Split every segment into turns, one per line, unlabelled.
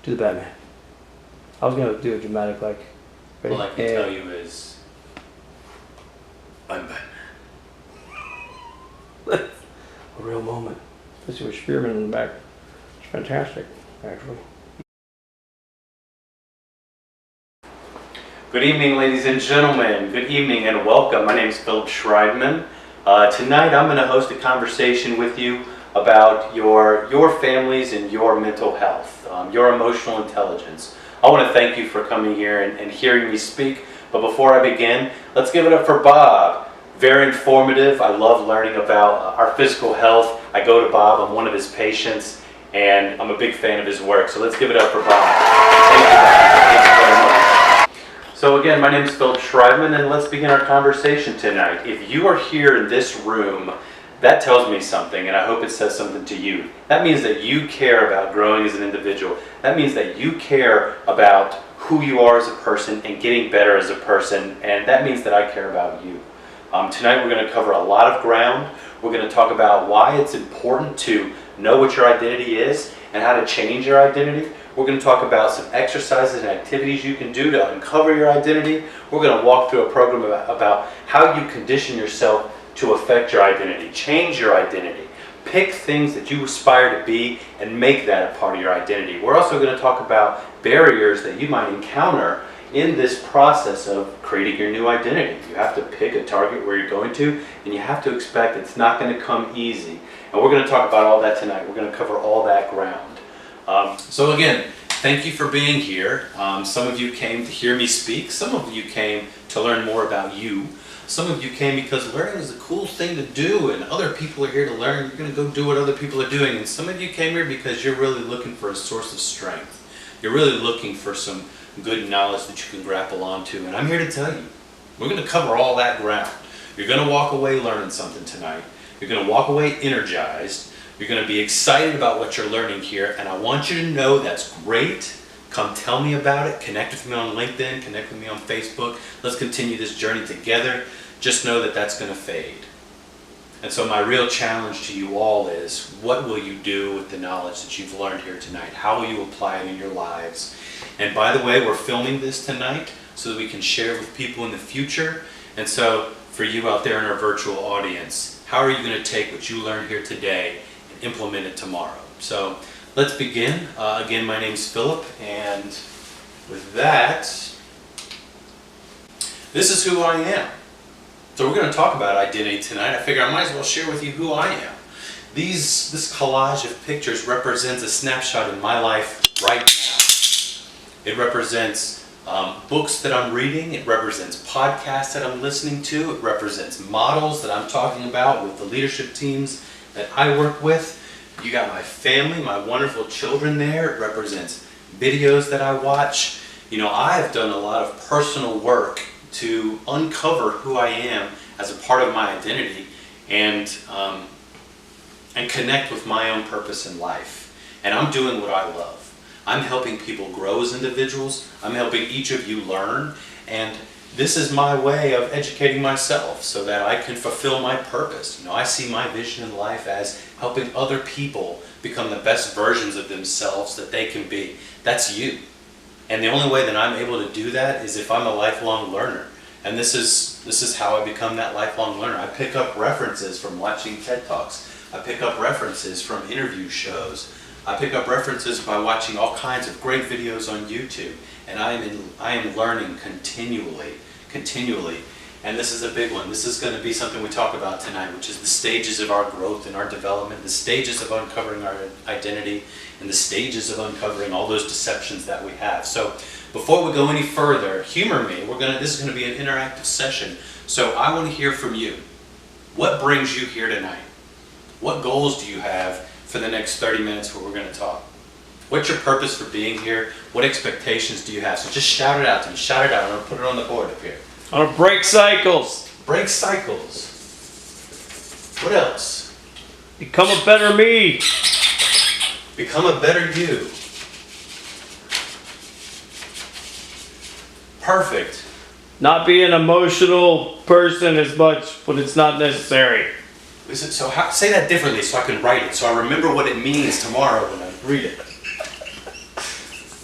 Do the Batman. I was gonna do a dramatic like.
All I can tell you is, I'm Batman.
A real moment, especially with Spearman in the back. It's fantastic, actually.
Good evening, ladies and gentlemen. Good evening and welcome. My name is Philip Schreidman. Tonight I'm going to host a conversation with you about your families and your mental health, your emotional intelligence. I want to thank you for coming here and hearing me speak. But before I begin, let's give it up for Bob. Very informative. I love learning about our physical health. I go to Bob. I'm one of his patients, and I'm a big fan of his work. So let's give it up for Bob. Thank you, Bob. Thank you very much. So again, my name is Philip Schreidman, and let's begin our conversation tonight. If you are here in this room, that tells me something, and I hope it says something to you. That means that you care about growing as an individual. That means that you care about who you are as a person and getting better as a person, and that means that I care about you. Tonight we're going to cover a lot of ground. We're going to talk about why it's important to know what your identity is and how to change your identity. We're going to talk about some exercises and activities you can do to uncover your identity. We're going to walk through a program about how you condition yourself to affect your identity, change your identity. Pick things that you aspire to be and make that a part of your identity. We're also going to talk about barriers that you might encounter in this process of creating your new identity. You have to pick a target where you're going to, and you have to expect it's not going to come easy. And we're going to talk about all that tonight. We're going to cover all that ground. So again, thank you for being here. Some of you came to hear me speak. Some of you came to learn more about you. Some of you came because learning is a cool thing to do, and other people are here to learn. You're going to go do what other people are doing. And some of you came here because you're really looking for a source of strength. You're really looking for some good knowledge that you can grapple onto. And I'm here to tell you, we're going to cover all that ground. You're going to walk away learning something tonight. You're going to walk away energized. You're going to be excited about what you're learning here, and I want you to know that's great. Come tell me about it. Connect with me on LinkedIn. Connect with me on Facebook. Let's continue this journey together. Just know that that's going to fade. And so my real challenge to you all is, what will you do with the knowledge that you've learned here tonight? How will you apply it in your lives? And by the way, we're filming this tonight so that we can share it with people in the future. And so for you out there in our virtual audience, how are you going to take what you learned here today and implement it tomorrow? So let's begin. Again, my name's Philip, and with that, this is who I am. So we're going to talk about identity tonight. I figure I might as well share with you who I am. This collage of pictures represents a snapshot in my life right now. It represents books that I'm reading. It represents podcasts that I'm listening to. It represents models that I'm talking about with the leadership teams that I work with. You got my family, my wonderful children there. It represents videos that I watch. You know, I've done a lot of personal work to uncover who I am as a part of my identity and connect with my own purpose in life. And I'm doing what I love. I'm helping people grow as individuals. I'm helping each of you learn. And this is my way of educating myself so that I can fulfill my purpose. You know, I see my vision in life as helping other people become the best versions of themselves that they can be. That's you. And the only way that I'm able to do that is if I'm a lifelong learner. And this is how I become that lifelong learner. I pick up references from watching TED Talks. I pick up references from interview shows. I pick up references by watching all kinds of great videos on YouTube. And I am learning continually. And this is a big one. This is going to be something we talk about tonight, which is the stages of our growth and our development, the stages of uncovering our identity, and the stages of uncovering all those deceptions that we have. So before we go any further, humor me. This is going to be an interactive session. So I want to hear from you. What brings you here tonight? What goals do you have for the next 30 minutes where we're going to talk? What's your purpose for being here? What expectations do you have? So just shout it out to me. Shout it out. I'm going to put it on the board up here.
I want to break cycles.
Break cycles. What else?
Become a better me.
Become a better you. Perfect.
Not be an emotional person as much when it's not necessary.
So say that differently so I can write it, so I remember what it means tomorrow when I read it.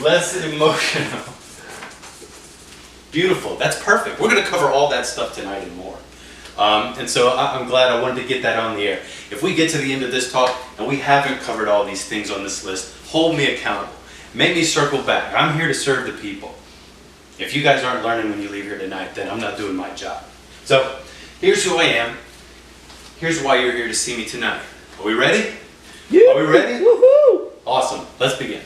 Less emotional. Beautiful. That's perfect. We're going to cover all that stuff tonight and more. And so I'm glad I wanted to get that on the air. If we get to the end of this talk and we haven't covered all these things on this list, hold me accountable. Make me circle back. I'm here to serve the people. If you guys aren't learning when you leave here tonight, then I'm not doing my job. So here's who I am. Here's why you're here to see me tonight. Are we ready?
Yeah.
Are we ready?
Woohoo!
Awesome. Let's begin.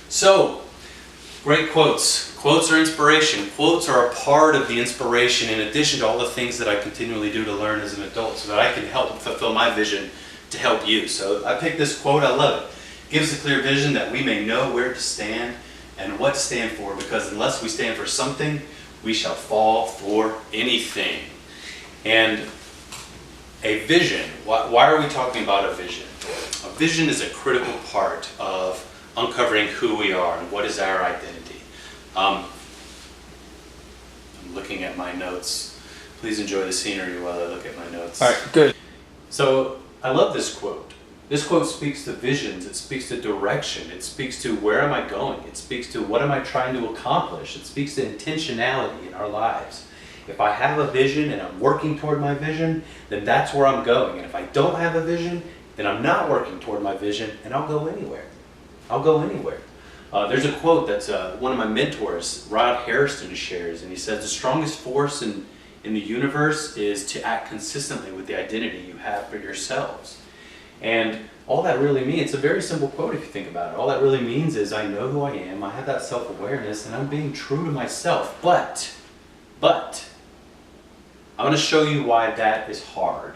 So, great quotes. Quotes are inspiration. Quotes are a part of the inspiration in addition to all the things that I continually do to learn as an adult so that I can help fulfill my vision to help you. So I picked this quote. I love it. Gives a clear vision that we may know where to stand and what to stand for, because unless we stand for something, we shall fall for anything. And a vision, why are we talking about a vision? A vision is a critical part of uncovering who we are and what is our identity. I'm looking at my notes. Please enjoy the scenery while I look at my notes.
All right, good.
So I love this quote. This quote speaks to visions. It speaks to direction. It speaks to where am I going. It speaks to what am I trying to accomplish. It speaks to intentionality in our lives. If I have a vision and I'm working toward my vision, then that's where I'm going. And if I don't have a vision, then I'm not working toward my vision, and I'll go anywhere. I'll go anywhere. There's a quote that's one of my mentors, Rod Harrison, shares, and he says, the strongest force in the universe is to act consistently with the identity you have for yourselves. And all that really means, it's a very simple quote if you think about it. All that really means is I know who I am, I have that self-awareness, and I'm being true to myself. But, I'm going to show you why that is hard.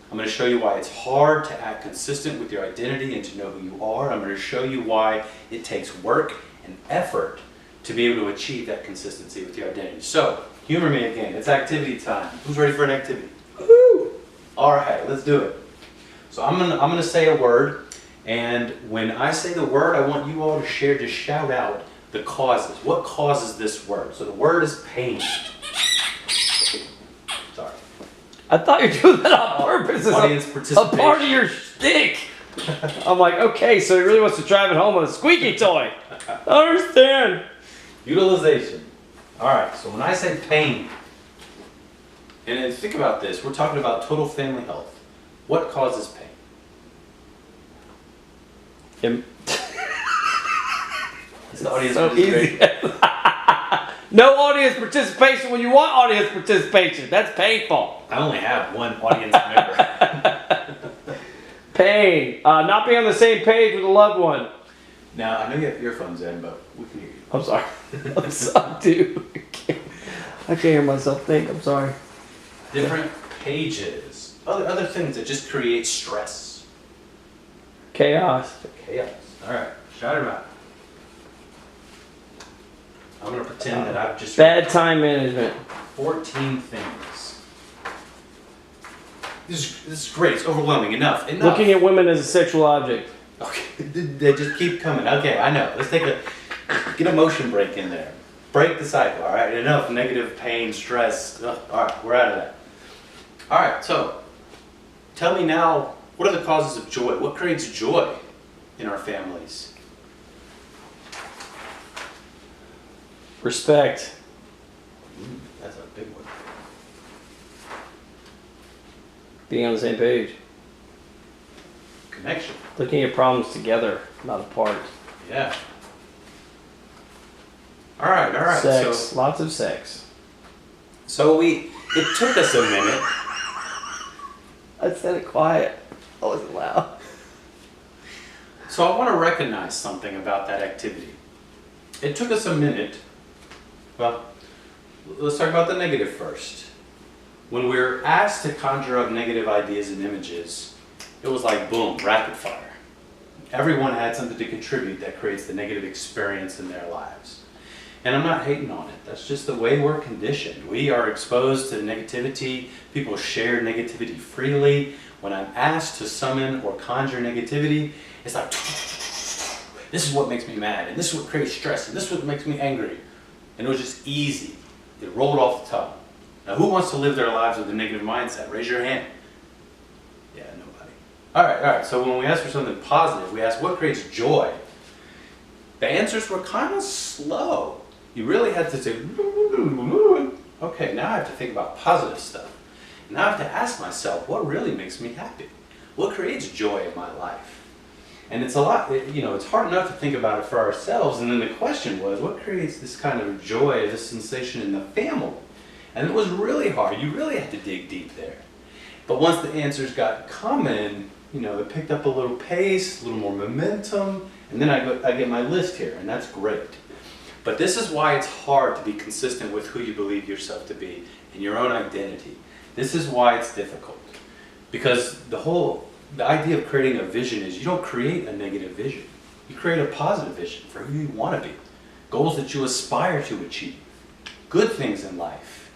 I'm going to show you why it's hard to act consistent with your identity and to know who you are. I'm going to show you why it takes work and effort to be able to achieve that consistency with your identity. So, humor me again. It's activity time. Who's ready for an activity? Woo! All right, let's do it. So I'm gonna say a word, and when I say the word, I want you all to shout out the causes. What causes this word? So the word is pain. Sorry.
I thought you were doing that on purpose. It's
Audience
a
participation.
part of your shtick. I'm like, okay, so he really wants to drive it home with a squeaky toy. I understand.
Utilization. All right, so when I say pain, and then think about this, we're talking about total family health. What causes pain? It's the audience
So easy.
participation.
No audience participation when you want audience participation. That's painful.
I only have one audience member.
Pain. Not being on the same page with a loved one.
Now, I know you have earphones in, but we can hear you.
I'm sorry. I'm sorry, dude. I can't hear myself think. I'm sorry.
Different pages. Other things that just create stress.
Chaos.
Chaos. All right, shout it out. I'm going to pretend that I've just
Bad time management.
14 things. This is great. It's overwhelming. Enough.
Looking at women as a sexual object.
Okay, they just keep coming. Okay, I know. Let's get a motion break in there. Break the cycle. All right, enough negative pain, stress. All right, we're out of that. All right, so tell me now, what are the causes of joy? What creates joy in our families?
Respect.
That's a big one.
Being on the same page.
Connection.
Looking at problems together, not apart.
Yeah. All right.
Sex. Lots of sex.
So it took us a minute.
I said it quiet. I wasn't loud.
So I want to recognize something about that activity. It took us a minute. Well, let's talk about the negative first. When we were asked to conjure up negative ideas and images, it was like boom, rapid fire. Everyone had something to contribute that creates the negative experience in their lives. And I'm not hating on it. That's just the way we're conditioned. We are exposed to negativity. People share negativity freely. When I'm asked to summon or conjure negativity, it's like, this is what makes me mad, and this is what creates stress, and this is what makes me angry. And it was just easy. It rolled off the tongue. Now, who wants to live their lives with a negative mindset? Raise your hand. Yeah, nobody. All right. So when we ask for something positive, we ask what creates joy. The answers were kind of slow. You really had to say, okay, now I have to think about positive stuff. Now I have to ask myself, what really makes me happy? What creates joy in my life? And it's a lot, it's hard enough to think about it for ourselves. And then the question was, what creates this kind of joy, this sensation in the family? And it was really hard. You really had to dig deep there. But once the answers got coming, it picked up a little pace, a little more momentum. And then I get my list here, and that's great. But this is why it's hard to be consistent with who you believe yourself to be and your own identity. This is why it's difficult. Because the idea of creating a vision is you don't create a negative vision. You create a positive vision for who you want to be. Goals that you aspire to achieve. Good things in life.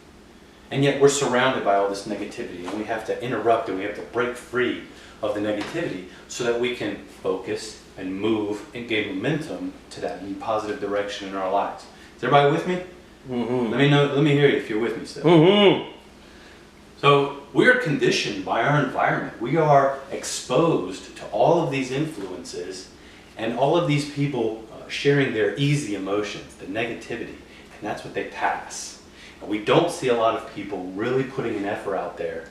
And yet we're surrounded by all this negativity, and we have to interrupt and we have to break free of the negativity so that we can focus and move and gain momentum to that new positive direction in our lives. Is everybody with me?
Mm-hmm.
Let me hear you if you're with me still.
Mm-hmm.
So we're conditioned by our environment. We are exposed to all of these influences and all of these people sharing their easy emotions, the negativity, and that's what they pass. And we don't see a lot of people really putting an effort out there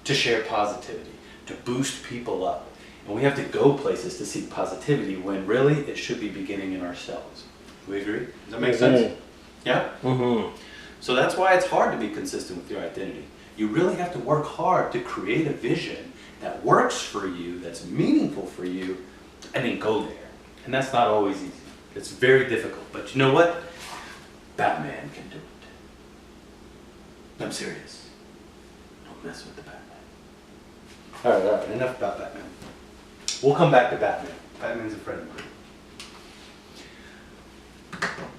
to share positivity, to boost people up. And we have to go places to seek positivity when really it should be beginning in ourselves. Do we agree? Does that make sense? Yeah?
Mm-hmm.
So that's why it's hard to be consistent with your identity. You really have to work hard to create a vision that works for you, that's meaningful for you, and then go there. And that's not always easy. It's very difficult. But you know what? Batman can do it. I'm serious. Don't mess with the Batman. All right. Enough about Batman. We'll come back to Batman. Batman's a friend of mine.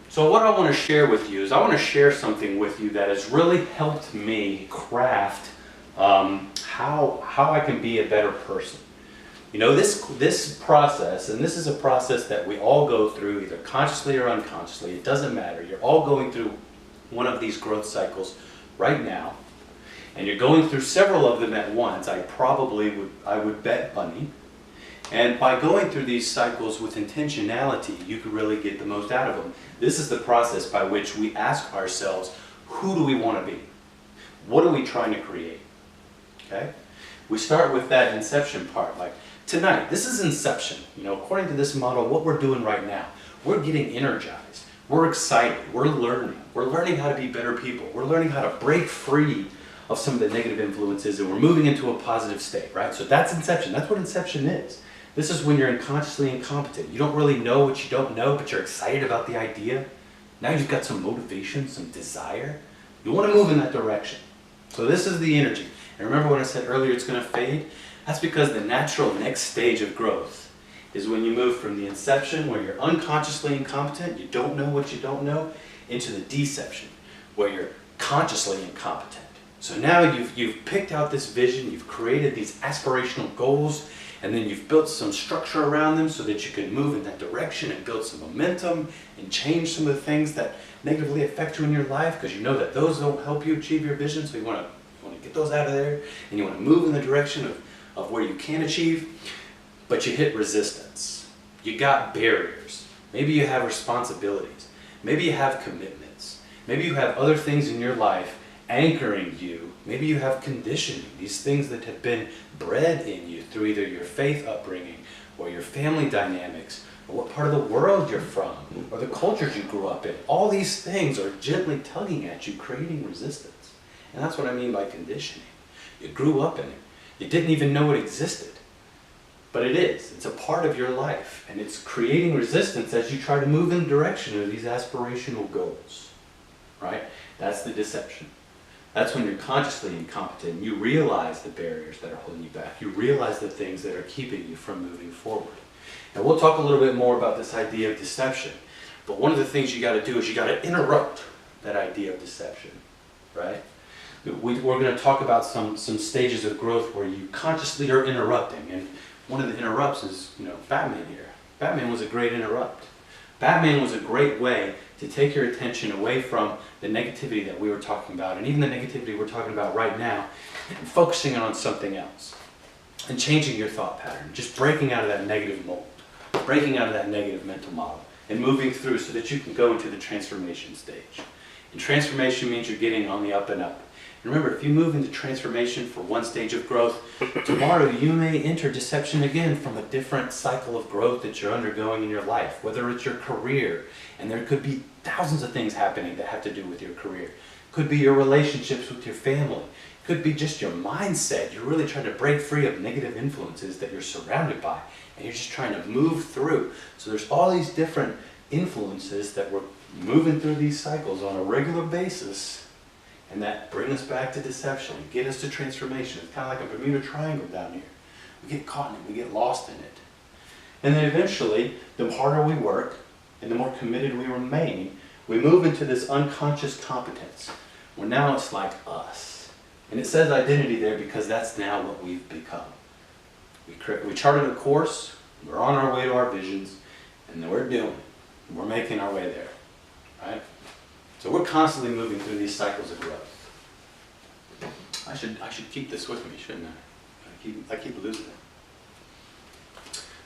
So what I want to share with you is I want to share something with you that has really helped me craft how I can be a better person. This process, and this is a process that we all go through either consciously or unconsciously, it doesn't matter. You're all going through one of these growth cycles right now, and you're going through several of them at once. I would bet money. And by going through these cycles with intentionality, you could really get the most out of them. This is the process by which we ask ourselves, who do we want to be? What are we trying to create? Okay? We start with that inception part, like tonight, this is inception. According to this model, what we're doing right now, we're getting energized. We're excited. We're learning. We're learning how to be better people. We're learning how to break free of some of the negative influences, and we're moving into a positive state, right? So that's inception. That's what inception is. This is when you're unconsciously incompetent. You don't really know what you don't know, but you're excited about the idea. Now you've got some motivation, some desire. You want to move in that direction. So this is the energy. And remember when I said earlier it's going to fade? That's because the natural next stage of growth is when you move from the inception, where you're unconsciously incompetent, you don't know what you don't know, into the deception, where you're consciously incompetent. So now you've picked out this vision, you've created these aspirational goals, and then you've built some structure around them so that you can move in that direction and build some momentum and change some of the things that negatively affect you in your life, because you know that those don't help you achieve your vision. So you want to get those out of there, and you want to move in the direction of where you can achieve, but you hit resistance. You got barriers. Maybe you have responsibilities. Maybe you have commitments. Maybe you have other things in your life anchoring you. Maybe you have conditioning, these things that have been bred in you through either your faith upbringing or your family dynamics or what part of the world you're from or the cultures you grew up in. All these things are gently tugging at you, creating resistance. And that's what I mean by conditioning. You grew up in it. You didn't even know it existed. But it is. It's a part of your life. And it's creating resistance as you try to move in the direction of these aspirational goals. Right? That's the deception. That's when you're consciously incompetent. You realize the barriers that are holding you back. You realize the things that are keeping you from moving forward. And we'll talk a little bit more about this idea of deception. But one of the things you got to do is you got to interrupt that idea of deception. Right? We're going to talk about some stages of growth where you consciously are interrupting. And one of the interrupts is, Batman here. Batman was a great interrupt. Batman was a great way to take your attention away from the negativity that we were talking about, and even the negativity we're talking about right now, and focusing on something else. and changing your thought pattern, just breaking out of that negative mold, breaking out of that negative mental model, and moving through so that you can go into the transformation stage. And transformation means you're getting on the up and up. And remember, if you move into transformation for one stage of growth, tomorrow you may enter deception again from a different cycle of growth that you're undergoing in your life, whether it's your career, and there could be thousands of things happening that have to do with your career. Could be your relationships with your family. Could be just your mindset. You're really trying to break free of negative influences that you're surrounded by, and you're just trying to move through. So there's all these different influences that we're moving through these cycles on a regular basis, and that bring us back to deception, get us to transformation. It's kind of like a Bermuda Triangle down here. We get caught in it, we get lost in it. And then eventually, the harder we work and the more committed we remain, we move into this unconscious competence, where now it's like us. And it says identity there because that's now what we've become. We charted a course, we're on our way to our visions, and then we're doing it. We're making our way there, right? So we're constantly moving through these cycles of growth. I should keep this with me, shouldn't I? I keep losing it.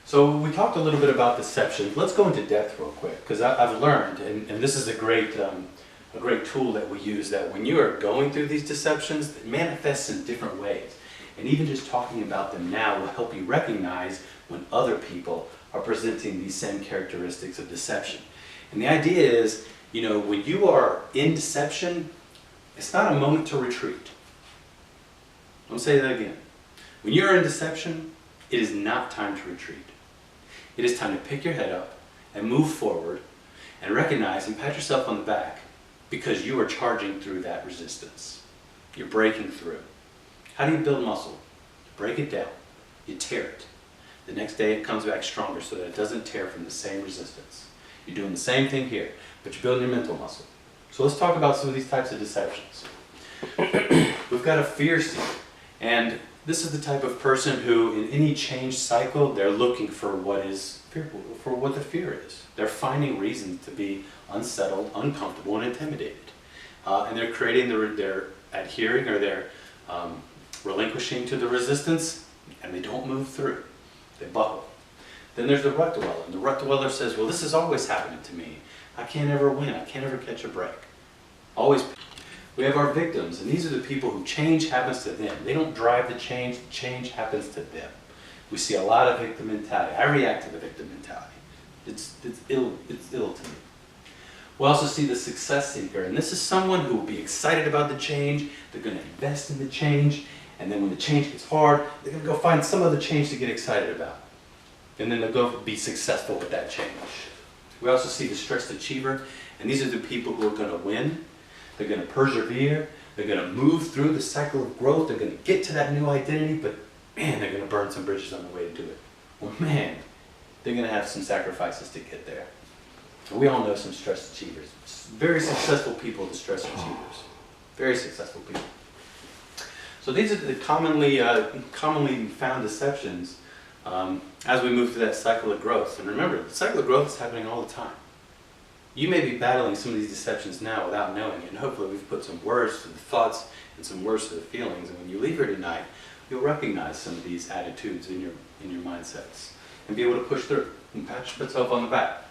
So we talked a little bit about deception. Let's go into depth real quick, because I've learned, and this is a great tool that we use, that when you are going through these deceptions, it manifests in different ways. And even just talking about them now will help you recognize when other people are presenting these same characteristics of deception. And the idea is, when you are in deception, it's not a moment to retreat. I'll say that again. When you're in deception, it is not time to retreat. It is time to pick your head up and move forward and recognize and pat yourself on the back because you are charging through that resistance. You're breaking through. How do you build muscle? You break it down. You tear it. The next day it comes back stronger so that it doesn't tear from the same resistance. You're doing the same thing here, but you're building your mental muscle. So let's talk about some of these types of deceptions. We've got a fear seeker, and this is the type of person who, in any change cycle, they're looking for what is fearful, for what the fear is. They're finding reasons to be unsettled, uncomfortable, and intimidated. And they're creating, they're adhering, or they're relinquishing to the resistance, and they don't move through. They buckle. Then there's the rut dweller, and the rut dweller says, well, this is always happening to me. I can't ever win. I can't ever catch a break. Always. We have our victims, and these are the people who change happens to them. They don't drive the change happens to them. We see a lot of victim mentality. I react to the victim mentality. It's ill to me. We also see the success seeker, and this is someone who will be excited about the change. They're going to invest in the change, and then when the change gets hard, they're going to go find some other change to get excited about. And then they'll go be successful with that change. We also see the stressed achiever, and these are the people who are going to win. They're going to persevere. They're going to move through the cycle of growth. They're going to get to that new identity, but man, they're going to burn some bridges on the way to do it. Well, man, they're going to have some sacrifices to get there. And we all know some stressed achievers. Very successful people, the stressed achievers. Very successful people. So these are the commonly found deceptions as we move through that cycle of growth. And remember, the cycle of growth is happening all the time. You may be battling some of these deceptions now without knowing it, and hopefully we've put some words to the thoughts and some words to the feelings, and when you leave here tonight, you'll recognize some of these attitudes in your mindsets and be able to push through and pat yourself on the back.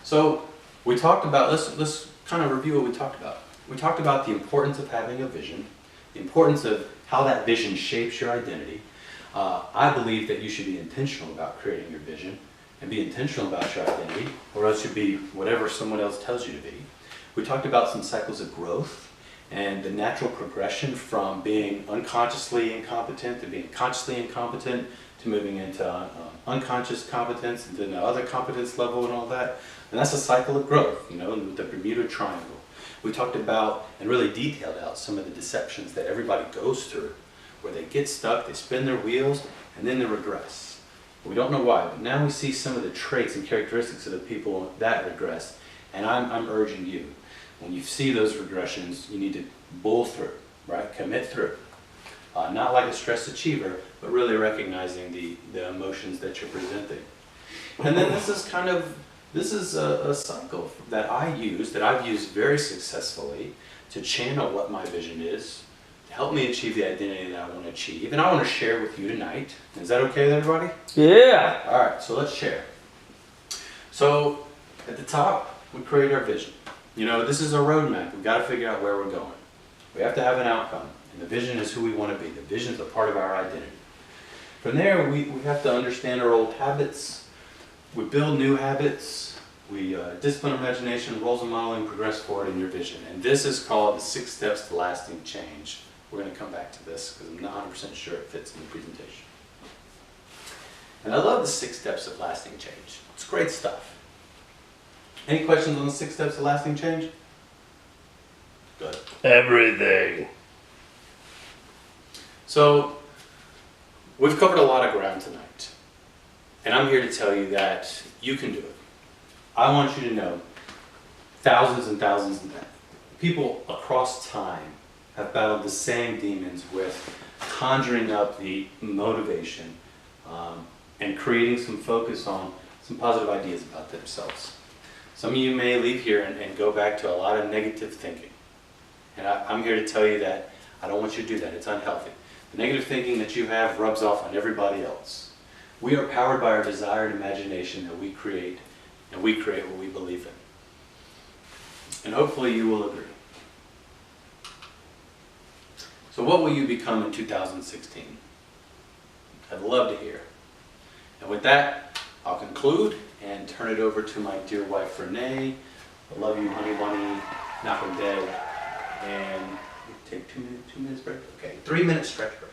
So we talked about, let's kind of review what we talked about. We talked about the importance of having a vision, the importance of how that vision shapes your identity. I believe that you should be intentional about creating your vision and be intentional about your identity, or else you'll be whatever someone else tells you to be. We talked about some cycles of growth and the natural progression from being unconsciously incompetent to being consciously incompetent to moving into unconscious competence and then the other competence level and all that. And that's a cycle of growth, with the Bermuda Triangle. We talked about and really detailed out some of the deceptions that everybody goes through, where they get stuck, they spin their wheels, and then they regress. We don't know why, but now we see some of the traits and characteristics of the people that regress, and I'm urging you, when you see those regressions, you need to bull through, right? Commit through. Not like a stressed achiever, but really recognizing the emotions that you're presenting. And then this is a cycle that I've used very successfully to channel what my vision is, to help me achieve the identity that I want to achieve. And I want to share with you tonight. Is that okay with everybody?
Yeah.
All right, so let's share. So at the top, we create our vision. You know, this is a roadmap. We've got to figure out where we're going. We have to have an outcome. And the vision is who we want to be. The vision is a part of our identity. From there, we have to understand our old habits. We build new habits. We discipline our imagination, roles and modeling, progress forward in your vision. And this is called the 6 steps to lasting change. We're going to come back to this because I'm not 100% sure it fits in the presentation. And I love the 6 steps of lasting change. It's great stuff. Any questions on the 6 steps of lasting change? Good.
Everything.
So, we've covered a lot of ground tonight. And I'm here to tell you that you can do it. I want you to know thousands and thousands of people across time have battled the same demons with conjuring up the motivation and creating some focus on some positive ideas about themselves. Some of you may leave here and go back to a lot of negative thinking. And I'm here to tell you that I don't want you to do that. It's unhealthy. The negative thinking that you have rubs off on everybody else. We are powered by our desired imagination that we create, and we create what we believe in. And hopefully you will agree. So what will you become in 2016? I'd love to hear. And with that, I'll conclude and turn it over to my dear wife, Renee. I love you, honey bunny, knock 'em dead. And take 2 minutes break? Okay, 3 minute stretch break.